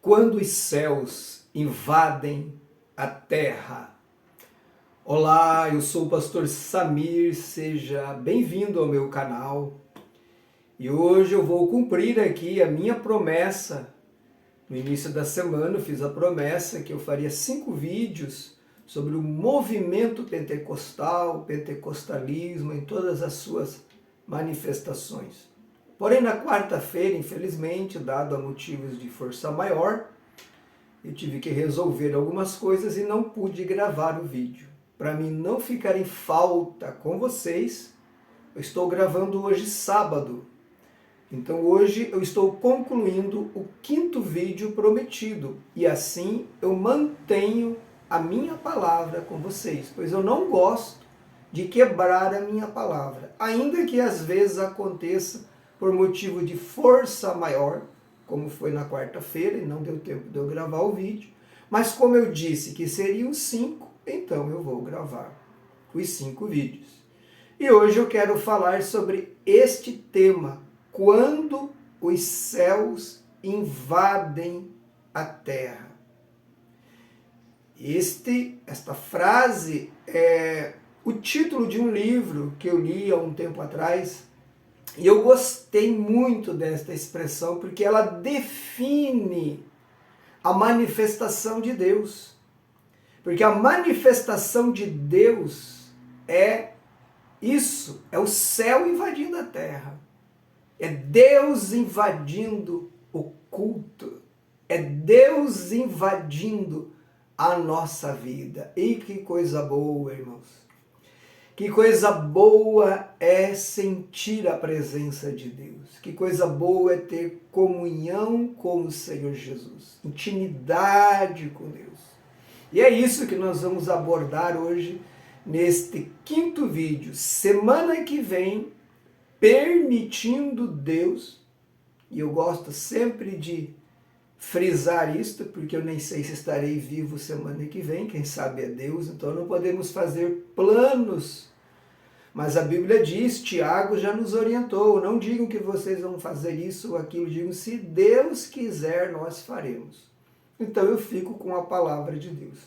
quando os céus invadem a terra. Olá, eu sou o pastor Samir, seja bem-vindo ao meu canal. E hoje eu vou cumprir aqui a minha promessa. No início da semana eu fiz a promessa que eu faria 5 vídeos sobre o movimento pentecostal, pentecostalismo em todas as suas manifestações. Porém, na quarta-feira, infelizmente, dado a motivos de força maior, eu tive que resolver algumas coisas e não pude gravar o vídeo. Para mim não ficar em falta com vocês, eu estou gravando hoje sábado. Então hoje eu estou concluindo o 5º vídeo prometido e assim eu mantenho a minha palavra com vocês, pois eu não gosto de quebrar a minha palavra, ainda que às vezes aconteça por motivo de força maior, como foi na quarta-feira e não deu tempo de eu gravar o vídeo, mas como eu disse que seriam 5, então eu vou gravar os 5 vídeos. E hoje eu quero falar sobre este tema, quando os céus invadem a terra. Esta frase é o título de um livro que eu li há um tempo atrás, e eu gostei muito desta expressão porque ela define a manifestação de Deus. Porque a manifestação de Deus é isso, é o céu invadindo a terra. É Deus invadindo o culto. É Deus invadindo a nossa vida. E que coisa boa, irmãos. Que coisa boa é sentir a presença de Deus. Que coisa boa é ter comunhão com o Senhor Jesus. Intimidade com Deus. E é isso que nós vamos abordar hoje neste 5º vídeo. Semana que vem, permitindo Deus, e eu gosto sempre de frisar isto, porque eu nem sei se estarei vivo semana que vem, quem sabe é Deus, então não podemos fazer planos. Mas a Bíblia diz, Tiago já nos orientou, não digam que vocês vão fazer isso ou aquilo, digam, se Deus quiser, nós faremos. Então eu fico com a palavra de Deus.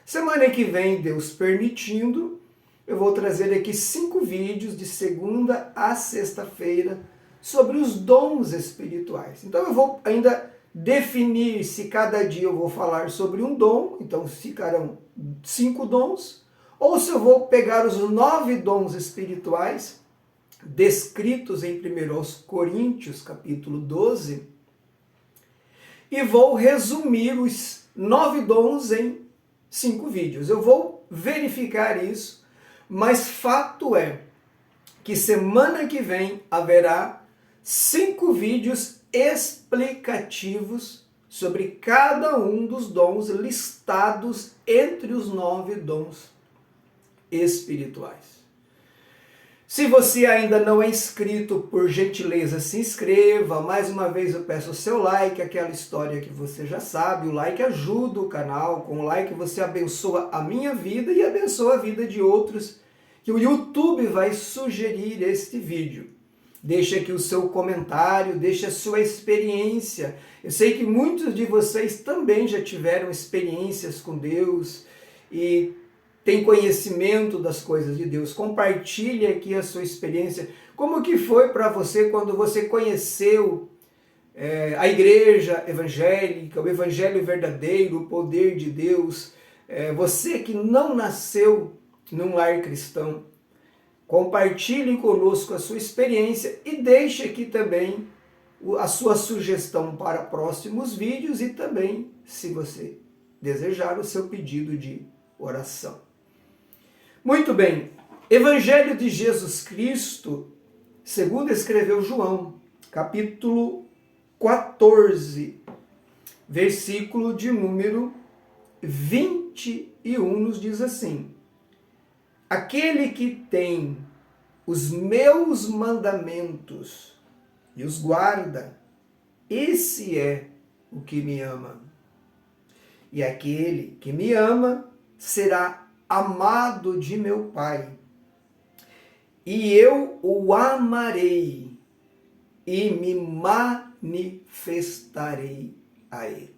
Semana que vem, Deus permitindo, eu vou trazer aqui 5 vídeos de segunda a sexta-feira sobre os dons espirituais. Então eu vou ainda definir se cada dia eu vou falar sobre um dom, então ficarão 5 dons, ou se eu vou pegar os 9 dons espirituais descritos em 1 Coríntios, capítulo 12, e vou resumir os 9 dons em 5 vídeos. Eu vou verificar isso, mas fato é que semana que vem haverá 5 vídeos explicativos sobre cada um dos dons listados entre os 9 dons espirituais. Se você ainda não é inscrito, por gentileza, se inscreva. Mais uma vez eu peço o seu like, aquela história que você já sabe. O like ajuda o canal, com o like você abençoa a minha vida e abençoa a vida de outros, que o YouTube vai sugerir este vídeo. Deixe aqui o seu comentário, deixe a sua experiência. Eu sei que muitos de vocês também já tiveram experiências com Deus e tem conhecimento das coisas de Deus. Compartilhe aqui a sua experiência. Como que foi para você quando você conheceu a igreja evangélica, o evangelho verdadeiro, o poder de Deus? Você que não nasceu num lar cristão, compartilhe conosco a sua experiência e deixe aqui também a sua sugestão para próximos vídeos e também, se você desejar, o seu pedido de oração. Muito bem, Evangelho de Jesus Cristo, segundo escreveu João, capítulo 14, versículo de número 21, nos diz assim: aquele que tem os meus mandamentos e os guarda, esse é o que me ama. E aquele que me ama será amado de meu Pai, e eu o amarei e me manifestarei a ele.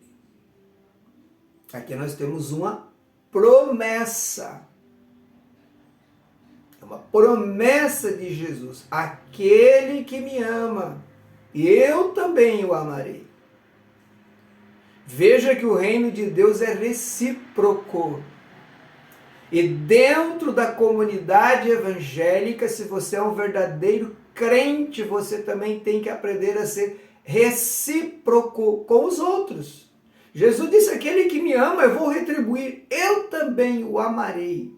Aqui nós temos uma promessa. É uma promessa de Jesus. Aquele que me ama, eu também o amarei. Veja que o reino de Deus é recíproco. E dentro da comunidade evangélica, se você é um verdadeiro crente, você também tem que aprender a ser recíproco com os outros. Jesus disse: aquele que me ama, eu vou retribuir, eu também o amarei.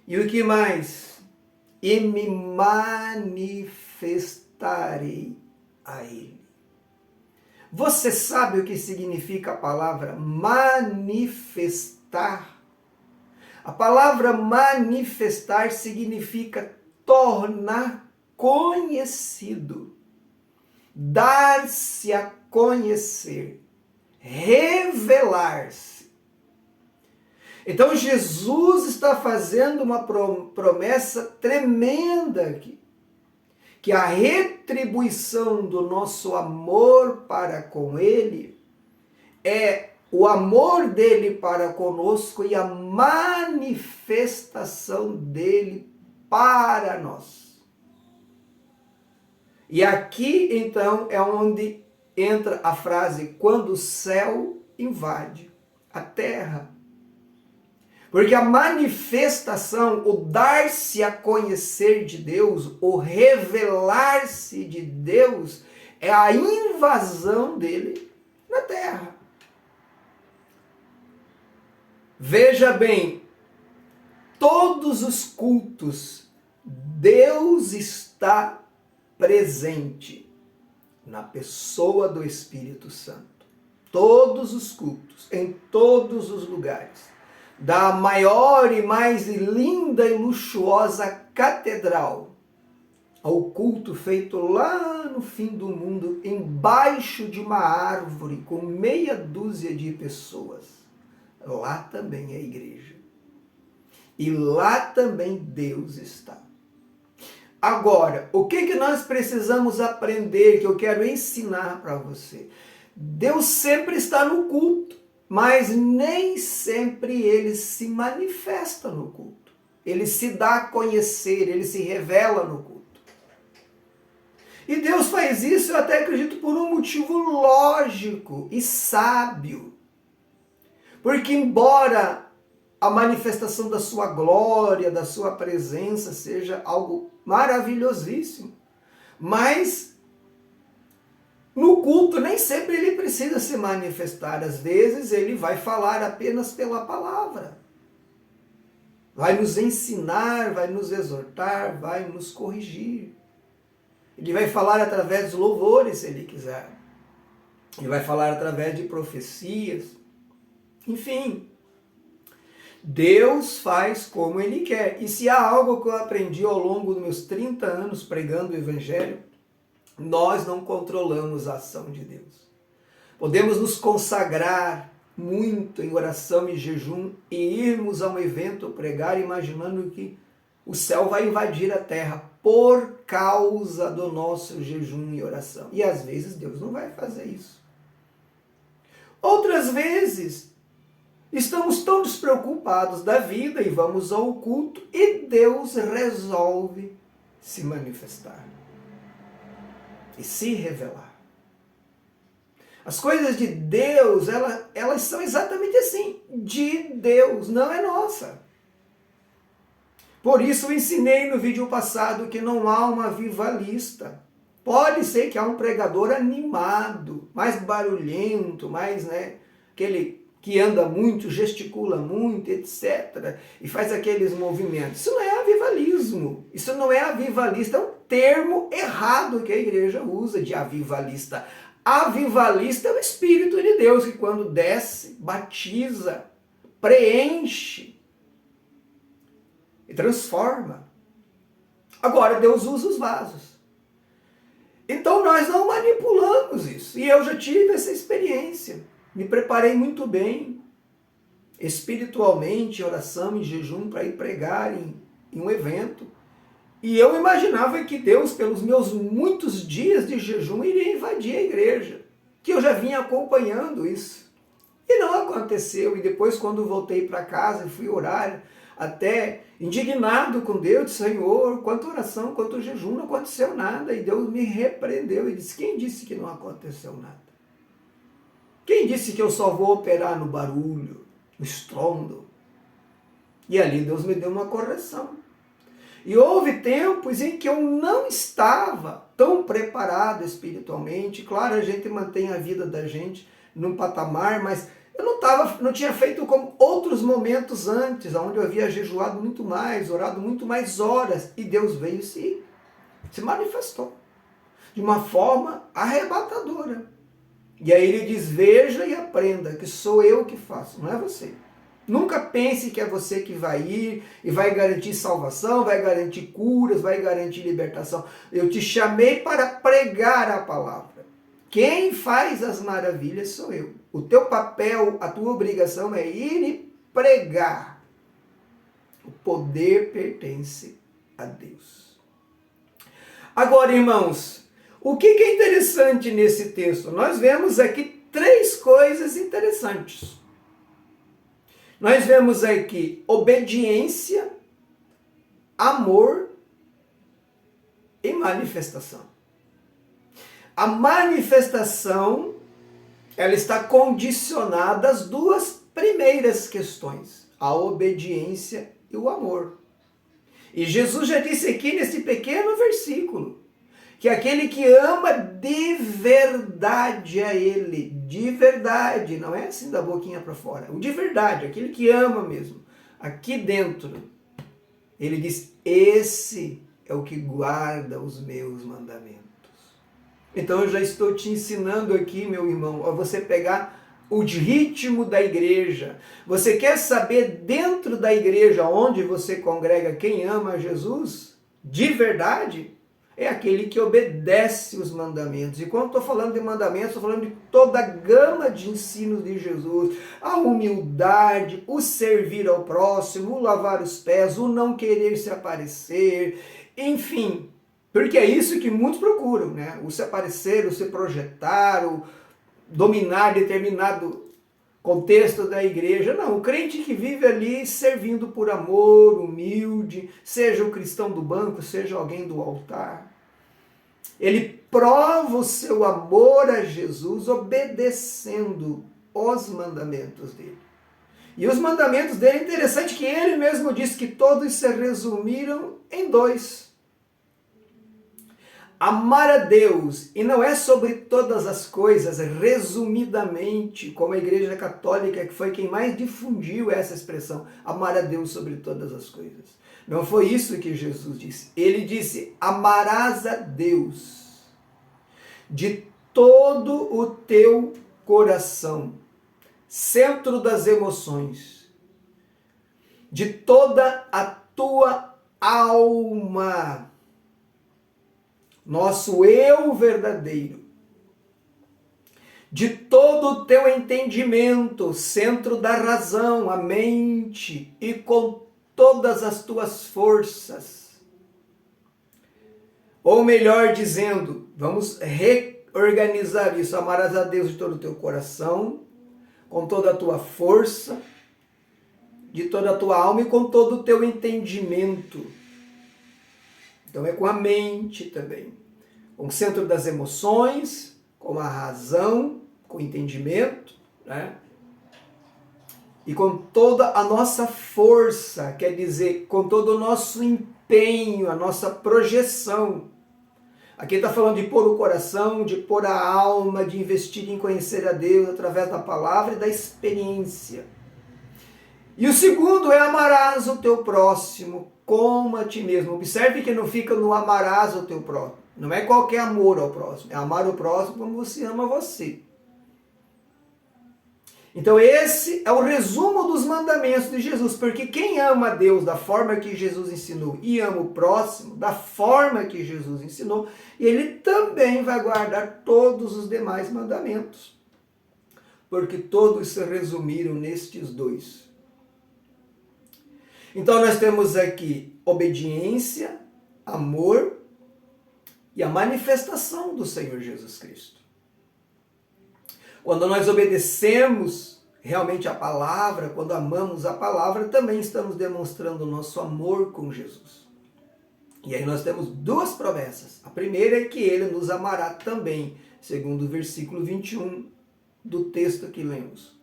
E o que mais? E me manifestarei a ele. Você sabe o que significa a palavra manifestar? A palavra manifestar significa tornar conhecido, dar-se a conhecer, revelar-se. Então Jesus está fazendo uma promessa tremenda aqui, que a retribuição do nosso amor para com Ele é o amor dele para conosco e a manifestação dele para nós. E aqui, então, é onde entra a frase, quando o céu invade a terra. Porque a manifestação, o dar-se a conhecer de Deus, o revelar-se de Deus, é a invasão dele na terra. Veja bem, todos os cultos, Deus está presente na pessoa do Espírito Santo. Todos os cultos, em todos os lugares. Da maior e mais linda e luxuosa catedral, ao culto feito lá no fim do mundo, embaixo de uma árvore, com meia dúzia de pessoas. Lá também é a igreja. E lá também Deus está. Agora, o que nós precisamos aprender, que eu quero ensinar para você? Deus sempre está no culto, mas nem sempre ele se manifesta no culto. Ele se dá a conhecer, ele se revela no culto. E Deus faz isso, eu até acredito, por um motivo lógico e sábio. Porque embora a manifestação da sua glória, da sua presença seja algo maravilhosíssimo, mas no culto nem sempre ele precisa se manifestar. Às vezes ele vai falar apenas pela palavra. Vai nos ensinar, vai nos exortar, vai nos corrigir. Ele vai falar através dos louvores, se ele quiser. Ele vai falar através de profecias. Enfim, Deus faz como Ele quer. E se há algo que eu aprendi ao longo dos meus 30 anos pregando o Evangelho, nós não controlamos a ação de Deus. Podemos nos consagrar muito em oração e jejum e irmos a um evento pregar imaginando que o céu vai invadir a terra por causa do nosso jejum e oração. E às vezes Deus não vai fazer isso. Outras vezes, estamos tão despreocupados da vida e vamos ao culto e Deus resolve se manifestar e se revelar. As coisas de Deus, elas são exatamente assim, de Deus, não é nossa. Por isso eu ensinei no vídeo passado que não há uma avivalista. Pode ser que há um pregador animado, mais barulhento, mais, aquele que anda muito, gesticula muito, etc. E faz aqueles movimentos. Isso não é avivalismo. Isso não é avivalista. É um termo errado que a igreja usa de avivalista. Avivalista é o Espírito de Deus que quando desce, batiza, preenche e transforma. Agora, Deus usa os vasos. Então nós não manipulamos isso. E eu já tive essa experiência. Me preparei muito bem, espiritualmente, em oração, em jejum, para ir pregar em um evento. E eu imaginava que Deus, pelos meus muitos dias de jejum, iria invadir a igreja. Que eu já vinha acompanhando isso. E não aconteceu. E depois, quando voltei para casa e fui orar, até indignado com Deus, Senhor, quanto oração, quanto jejum, não aconteceu nada. E Deus me repreendeu e disse, quem disse que não aconteceu nada? Quem disse que eu só vou operar no barulho, no estrondo? E ali Deus me deu uma correção. E houve tempos em que eu não estava tão preparado espiritualmente. Claro, a gente mantém a vida da gente num patamar, mas eu não tinha feito como outros momentos antes, onde eu havia jejuado muito mais, orado muito mais horas, e Deus veio e se manifestou de uma forma arrebatadora. E aí ele diz, veja e aprenda que sou eu que faço, não é você. Nunca pense que é você que vai ir e vai garantir salvação, vai garantir curas, vai garantir libertação. Eu te chamei para pregar a palavra. Quem faz as maravilhas sou eu. O teu papel, a tua obrigação é ir e pregar. O poder pertence a Deus. Agora, irmãos, o que é interessante nesse texto? Nós vemos aqui 3 coisas interessantes. Nós vemos aqui obediência, amor e manifestação. A manifestação, ela está condicionada às 2 primeiras questões, a obediência e o amor. E Jesus já disse aqui nesse pequeno versículo, que aquele que ama de verdade a Ele, de verdade, não é assim da boquinha para fora, o de verdade, aquele que ama mesmo, aqui dentro, ele diz, esse é o que guarda os meus mandamentos. Então eu já estou te ensinando aqui, meu irmão, a você pegar o ritmo da igreja. Você quer saber dentro da igreja onde você congrega quem ama Jesus? De verdade? É aquele que obedece os mandamentos. E quando estou falando de mandamentos, estou falando de toda a gama de ensinos de Jesus. A humildade, o servir ao próximo, o lavar os pés, o não querer se aparecer, enfim. Porque é isso que muitos procuram, né? O se aparecer, o se projetar, o dominar determinado contexto da igreja. Não, o crente que vive ali servindo por amor, humilde, seja o cristão do banco, seja alguém do altar. Ele prova o seu amor a Jesus obedecendo os mandamentos dele. E os mandamentos dele, é interessante que ele mesmo disse que todos se resumiram em 2. Amar a Deus, e não é sobre todas as coisas, resumidamente, como a Igreja Católica, que foi quem mais difundiu essa expressão, amar a Deus sobre todas as coisas. Não foi isso que Jesus disse. Ele disse, amarás a Deus de todo o teu coração, centro das emoções, de toda a tua alma, nosso eu verdadeiro, de todo o teu entendimento, centro da razão, a mente, e com todas as tuas forças. Ou melhor dizendo, vamos reorganizar isso, amarás a Deus de todo o teu coração, com toda a tua força, de toda a tua alma e com todo o teu entendimento. Então é com a mente também, com o centro das emoções, com a razão, com o entendimento, né? E com toda a nossa força, quer dizer, com todo o nosso empenho, a nossa projeção. Aqui está falando de pôr o coração, de pôr a alma, de investir em conhecer a Deus através da palavra e da experiência. E o segundo é amarás o teu próximo como a ti mesmo. Observe que não fica no amarás o teu próximo. Não é qualquer amor ao próximo. É amar o próximo como você ama você. Então esse é o resumo dos mandamentos de Jesus. Porque quem ama a Deus da forma que Jesus ensinou e ama o próximo da forma que Jesus ensinou, ele também vai guardar todos os demais mandamentos. Porque todos se resumiram nestes 2. Então nós temos aqui obediência, amor e a manifestação do Senhor Jesus Cristo. Quando nós obedecemos realmente a palavra, quando amamos a palavra, também estamos demonstrando o nosso amor com Jesus. E aí nós temos duas promessas. A primeira é que ele nos amará também, segundo o versículo 21 do texto que lemos.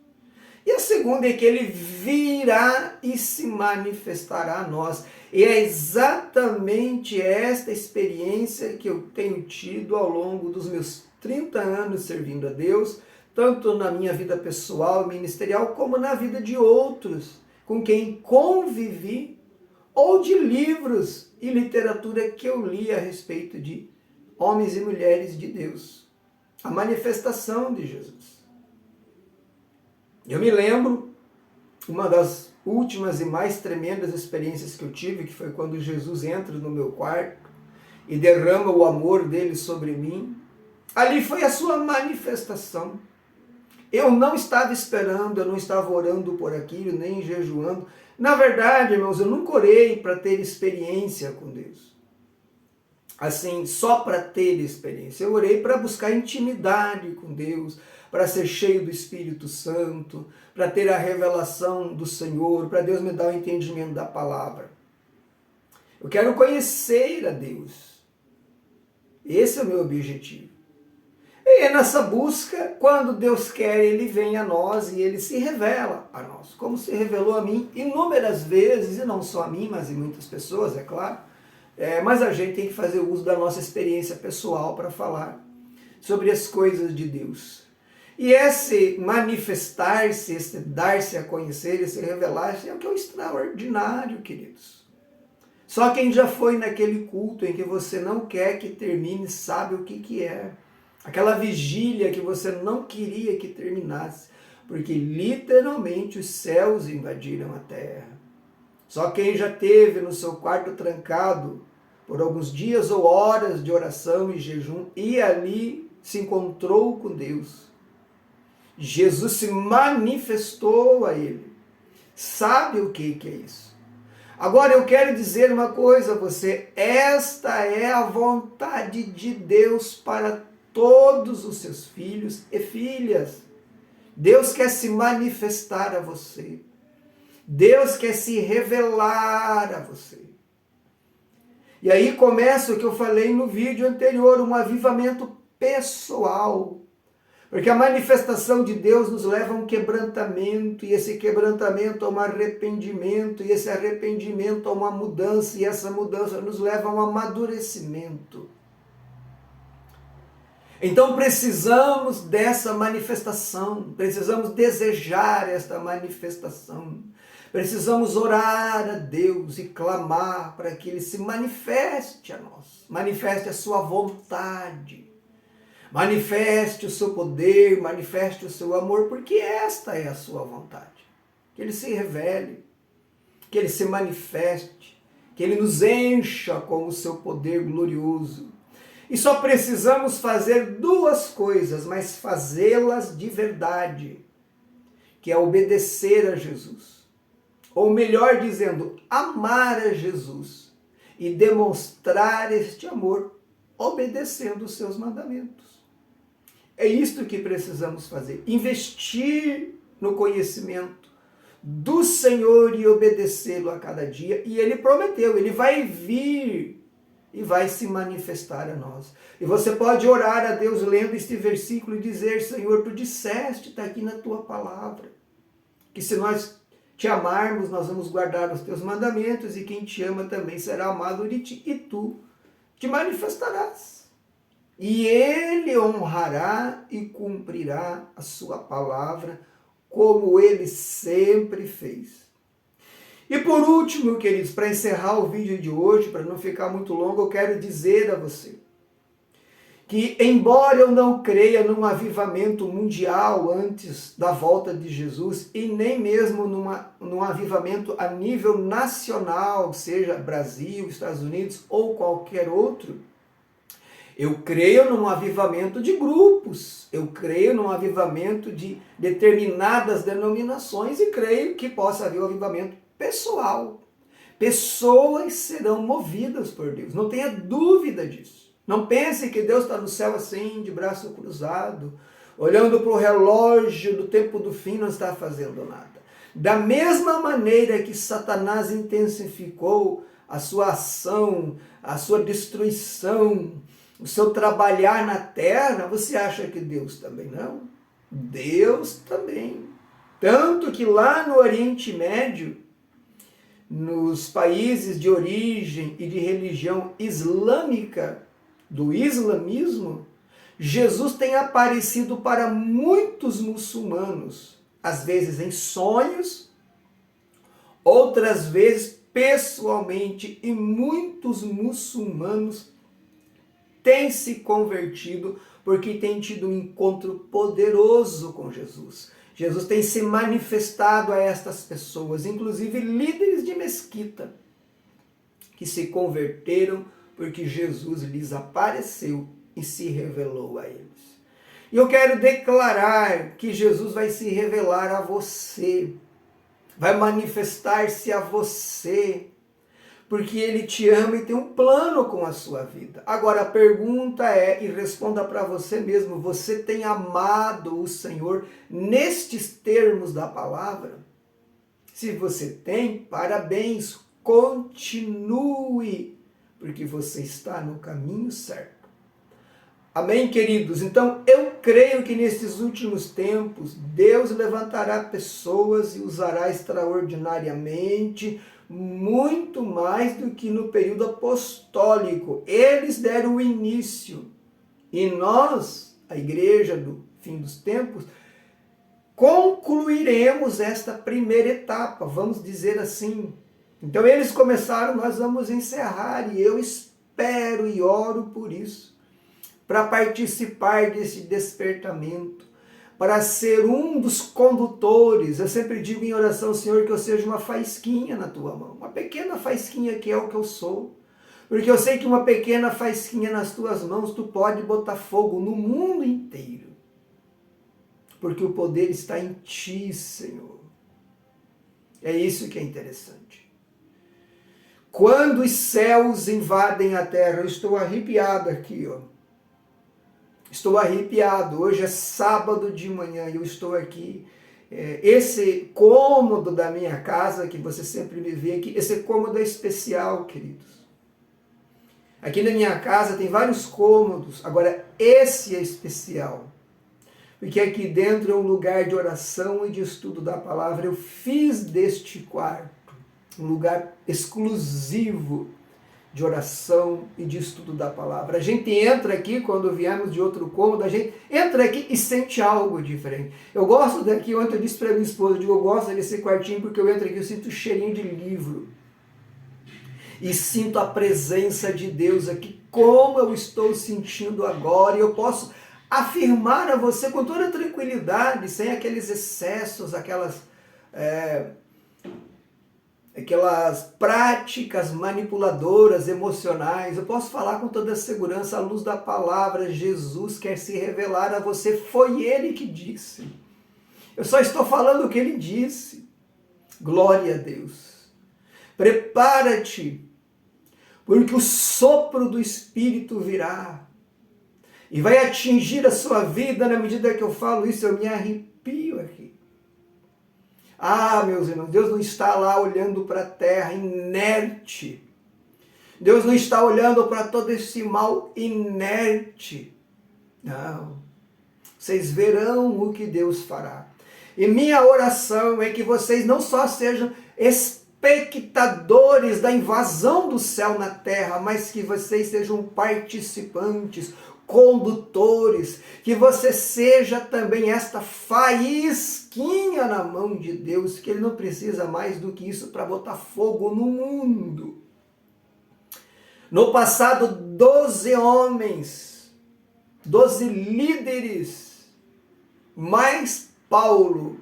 E a segunda é que ele virá e se manifestará a nós. E é exatamente esta experiência que eu tenho tido ao longo dos meus 30 anos servindo a Deus, tanto na minha vida pessoal, ministerial, como na vida de outros com quem convivi, ou de livros e literatura que eu li a respeito de homens e mulheres de Deus. A manifestação de Jesus. Eu me lembro, uma das últimas e mais tremendas experiências que eu tive, que foi quando Jesus entra no meu quarto e derrama o amor dele sobre mim. Ali foi a sua manifestação. Eu não estava esperando, eu não estava orando por aquilo, nem jejuando. Na verdade, irmãos, eu nunca orei para ter experiência com Deus. Assim, só para ter experiência. Eu orei para buscar intimidade com Deus, para ser cheio do Espírito Santo, para ter a revelação do Senhor, para Deus me dar o entendimento da palavra. Eu quero conhecer a Deus. Esse é o meu objetivo. E é nessa busca, quando Deus quer, Ele vem a nós e Ele se revela a nós, como se revelou a mim inúmeras vezes, e não só a mim, mas em muitas pessoas, é claro. Mas a gente tem que fazer uso da nossa experiência pessoal para falar sobre as coisas de Deus. E esse manifestar-se, esse dar-se a conhecer, esse revelar-se, é o que é o extraordinário, queridos. Só quem já foi naquele culto em que você não quer que termine sabe o que é. Aquela vigília que você não queria que terminasse, porque literalmente os céus invadiram a terra. Só quem já teve no seu quarto trancado por alguns dias ou horas de oração e jejum e ali se encontrou com Deus. Jesus se manifestou a ele. Sabe o que é isso? Agora eu quero dizer uma coisa a você. Esta é a vontade de Deus para todos os seus filhos e filhas. Deus quer se manifestar a você. Deus quer se revelar a você. E aí começa o que eu falei no vídeo anterior, um avivamento pessoal. Porque a manifestação de Deus nos leva a um quebrantamento, e esse quebrantamento a um arrependimento, e esse arrependimento a uma mudança, e essa mudança nos leva a um amadurecimento. Então precisamos dessa manifestação, precisamos desejar esta manifestação, precisamos orar a Deus e clamar para que Ele se manifeste a nós, manifeste a sua vontade, manifeste o seu poder, manifeste o seu amor, porque esta é a sua vontade. Que Ele se revele, que Ele se manifeste, que Ele nos encha com o seu poder glorioso. E só precisamos fazer duas coisas, mas fazê-las de verdade, que é obedecer a Jesus. Ou melhor dizendo, amar a Jesus e demonstrar este amor obedecendo os seus mandamentos. É isto que precisamos fazer, investir no conhecimento do Senhor e obedecê-lo a cada dia. E Ele prometeu, Ele vai vir e vai se manifestar a nós. E você pode orar a Deus lendo este versículo e dizer: Senhor, Tu disseste, está aqui na Tua palavra, que se nós Te amarmos, nós vamos guardar os Teus mandamentos, e quem Te ama também será amado de Ti, e Tu Te manifestarás. E Ele honrará e cumprirá a Sua palavra, como Ele sempre fez. E por último, queridos, para encerrar o vídeo de hoje, para não ficar muito longo, eu quero dizer a você que, embora eu não creia num avivamento mundial antes da volta de Jesus, e nem mesmo num avivamento a nível nacional, seja Brasil, Estados Unidos ou qualquer outro, eu creio num avivamento de grupos, eu creio num avivamento de determinadas denominações, e creio que possa haver um avivamento pessoal. Pessoas serão movidas por Deus, não tenha dúvida disso. Não pense que Deus está no céu assim, de braço cruzado, olhando para o relógio do tempo do fim, não está fazendo nada. Da mesma maneira que Satanás intensificou a sua ação, a sua destruição, o seu trabalhar na terra, você acha que Deus também não? Deus também. Tanto que lá no Oriente Médio, nos países de origem e de religião islâmica, do islamismo, Jesus tem aparecido para muitos muçulmanos, às vezes em sonhos, outras vezes pessoalmente, e muitos muçulmanos têm se convertido porque têm tido um encontro poderoso com Jesus. Jesus tem se manifestado a estas pessoas, inclusive líderes de mesquita, que se converteram porque Jesus lhes apareceu e se revelou a eles. E eu quero declarar que Jesus vai se revelar a você, vai manifestar-se a você, porque Ele te ama e tem um plano com a sua vida. Agora a pergunta é, e responda para você mesmo, você tem amado o Senhor nestes termos da palavra? Se você tem, parabéns, continue, porque você está no caminho certo. Amém, queridos? Então, eu creio que nesses últimos tempos, Deus levantará pessoas e usará extraordinariamente, muito mais do que no período apostólico. Eles deram o início. E nós, a igreja do fim dos tempos, concluiremos esta primeira etapa, vamos dizer assim. Então, eles começaram, nós vamos encerrar, e eu espero e oro por isso, para participar desse despertamento, para ser um dos condutores. Eu sempre digo em oração, Senhor, que eu seja uma faísquinha na tua mão, uma pequena faísquinha, que é o que eu sou, porque eu sei que uma pequena faísquinha nas tuas mãos, tu pode botar fogo no mundo inteiro, porque o poder está em ti, Senhor. É isso que é interessante. Quando os céus invadem a terra, eu estou arrepiado aqui, ó. Estou arrepiado. Hoje é sábado de manhã e eu estou aqui. Esse cômodo da minha casa, que você sempre me vê aqui, esse cômodo é especial, queridos. Aqui na minha casa tem vários cômodos, agora esse é especial. Porque aqui dentro é um lugar de oração e de estudo da palavra. Eu fiz deste quarto um lugar exclusivo de oração e de estudo da palavra. A gente entra aqui, quando viemos de outro cômodo, a gente entra aqui e sente algo diferente. Eu gosto daqui, ontem eu disse para minha esposa, eu digo, eu gosto desse quartinho porque eu entro aqui, eu sinto o cheirinho de livro. E sinto a presença de Deus aqui, como eu estou sentindo agora, e eu posso afirmar a você com toda tranquilidade, sem aqueles excessos, aquelas práticas manipuladoras, emocionais. Eu posso falar com toda segurança, à luz da palavra, Jesus quer se revelar a você, foi Ele que disse. Eu só estou falando o que Ele disse. Glória a Deus. Prepara-te, porque o sopro do Espírito virá e vai atingir a sua vida. Na medida que eu falo isso, eu me arrepio aqui. Ah, meus irmãos, Deus não está lá olhando para a terra inerte. Deus não está olhando para todo esse mal inerte. Não. Vocês verão o que Deus fará. E minha oração é que vocês não só sejam espectadores da invasão do céu na terra, mas que vocês sejam participantes, condutores, que você seja também esta faísquinha na mão de Deus, que Ele não precisa mais do que isso para botar fogo no mundo. No passado, 12 homens, 12 líderes, mais Paulo,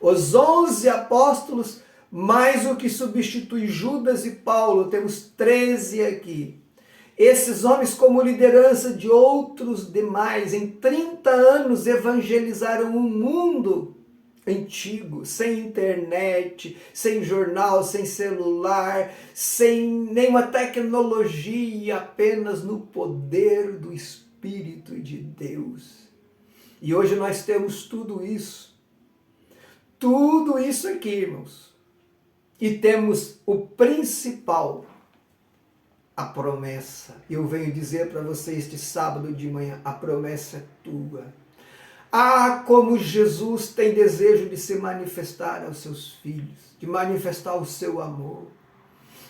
os 11 apóstolos, mais o que substitui Judas e Paulo, temos 13 aqui. Esses homens, como liderança de outros demais, em 30 anos evangelizaram o mundo antigo, sem internet, sem jornal, sem celular, sem nenhuma tecnologia, apenas no poder do Espírito de Deus. E hoje nós temos tudo isso aqui, irmãos. E temos o principal, a promessa. Eu venho dizer para você este sábado de manhã, a promessa é tua. Ah, como Jesus tem desejo de se manifestar aos seus filhos, de manifestar o seu amor.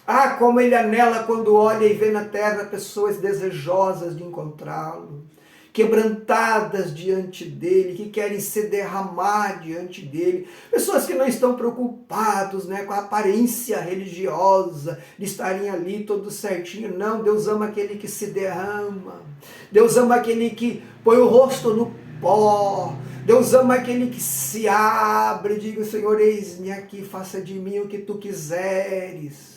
Ah, como ele anela quando olha e vê na terra pessoas desejosas de encontrá-lo, quebrantadas diante dele, que querem se derramar diante dele, pessoas que não estão preocupados, com a aparência religiosa, de estarem ali todo certinho. Não, Deus ama aquele que se derrama, Deus ama aquele que põe o rosto no pó, Deus ama aquele que se abre e diga: Senhor, eis-me aqui, faça de mim o que tu quiseres.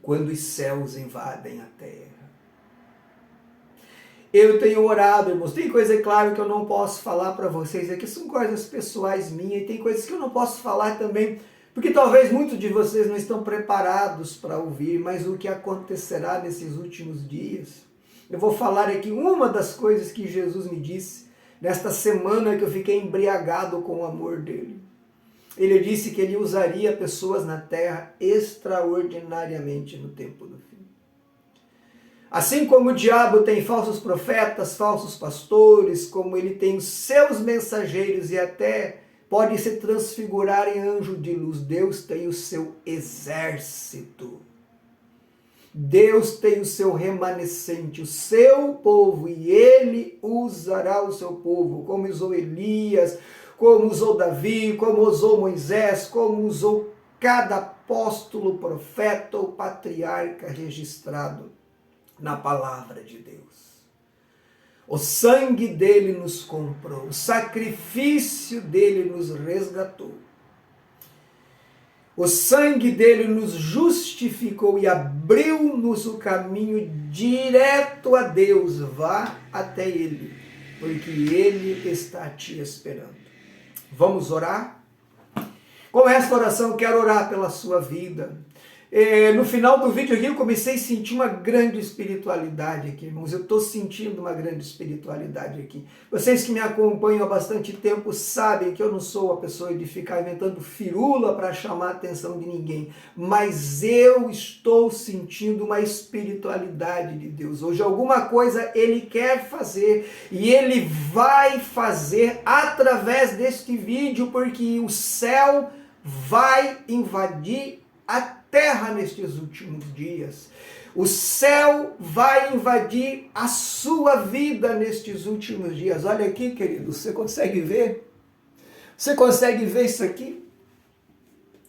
Quando os céus invadem a terra. Eu tenho orado, irmãos. Tem coisa, é claro, que eu não posso falar para vocês aqui, são coisas pessoais minhas, e tem coisas que eu não posso falar também, porque talvez muitos de vocês não estão preparados para ouvir, mas o que acontecerá nesses últimos dias. Eu vou falar aqui uma das coisas que Jesus me disse nesta semana que eu fiquei embriagado com o amor dele. Ele disse que ele usaria pessoas na terra extraordinariamente no tempo do fim. Assim como o diabo tem falsos profetas, falsos pastores, como ele tem os seus mensageiros e até pode se transfigurar em anjo de luz, Deus tem o seu exército. Deus tem o seu remanescente, o seu povo, e ele usará o seu povo, como usou Elias, como usou Davi, como usou Moisés, como usou cada apóstolo, profeta ou patriarca registrado na palavra de Deus. O sangue dele nos comprou, o sacrifício dele nos resgatou. O sangue dele nos justificou e abriu-nos o caminho direto a Deus. Vá até ele, porque ele está te esperando. Vamos orar? Com esta oração eu quero orar pela sua vida. No final do vídeo aqui eu comecei a sentir uma grande espiritualidade aqui, irmãos. Eu estou sentindo uma grande espiritualidade aqui. Vocês que me acompanham há bastante tempo sabem que eu não sou a pessoa de ficar inventando firula para chamar a atenção de ninguém. Mas eu estou sentindo uma espiritualidade de Deus. Hoje alguma coisa Ele quer fazer e Ele vai fazer através deste vídeo, porque o céu vai invadir a terra nestes últimos dias. O céu vai invadir a sua vida nestes últimos dias. Olha aqui, querido, você consegue ver? Você consegue ver isso aqui?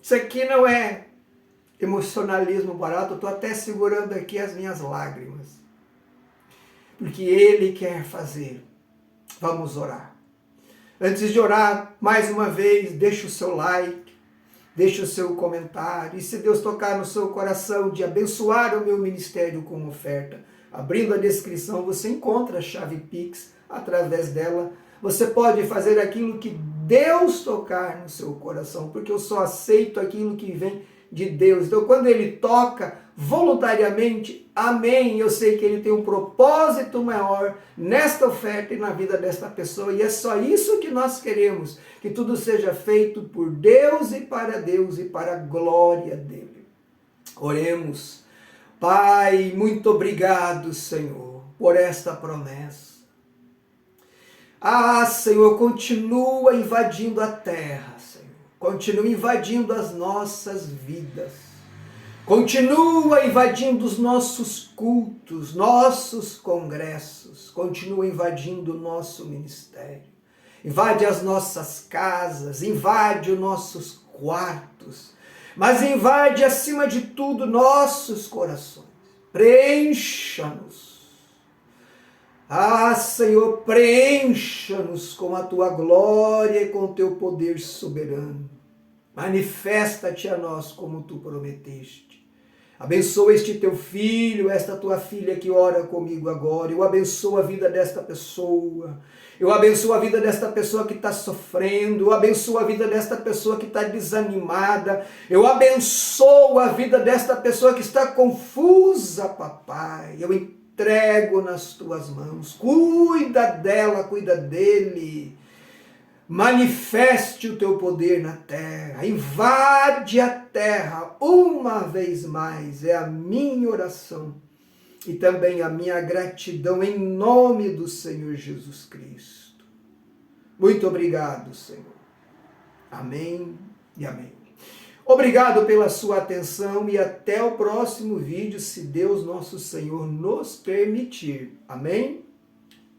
Isso aqui não é emocionalismo barato, eu estou até segurando aqui as minhas lágrimas. Porque Ele quer fazer. Vamos orar. Antes de orar, mais uma vez, deixa o seu like. Deixe o seu comentário, e se Deus tocar no seu coração de abençoar o meu ministério com oferta, abrindo a descrição, você encontra a chave Pix. Através dela, você pode fazer aquilo que Deus tocar no seu coração, porque eu só aceito aquilo que vem de Deus. Então, quando Ele toca voluntariamente, amém, eu sei que Ele tem um propósito maior nesta oferta e na vida desta pessoa, e é só isso que nós queremos, que tudo seja feito por Deus e para a glória dEle. Oremos. Pai, muito obrigado, Senhor, por esta promessa. Ah, Senhor, continua invadindo a terra, Senhor, continua invadindo as nossas vidas. Continua invadindo os nossos cultos, nossos congressos, continua invadindo o nosso ministério. Invade as nossas casas, invade os nossos quartos, mas invade acima de tudo nossos corações. Preencha-nos. Ah, Senhor, preencha-nos com a tua glória e com o teu poder soberano. Manifesta-te a nós como tu prometeste. Abençoa este teu filho, esta tua filha que ora comigo agora. Eu abençoo a vida desta pessoa. Eu abençoo a vida desta pessoa que está sofrendo. Eu abençoo a vida desta pessoa que está desanimada. Eu abençoo a vida desta pessoa que está confusa, papai. Eu entrego nas tuas mãos. Cuida dela, cuida dele. Manifeste o teu poder na terra, invade a terra uma vez mais, é a minha oração e também a minha gratidão em nome do Senhor Jesus Cristo. Muito obrigado, Senhor. Amém e amém. Obrigado pela sua atenção e até o próximo vídeo, se Deus nosso Senhor nos permitir. Amém?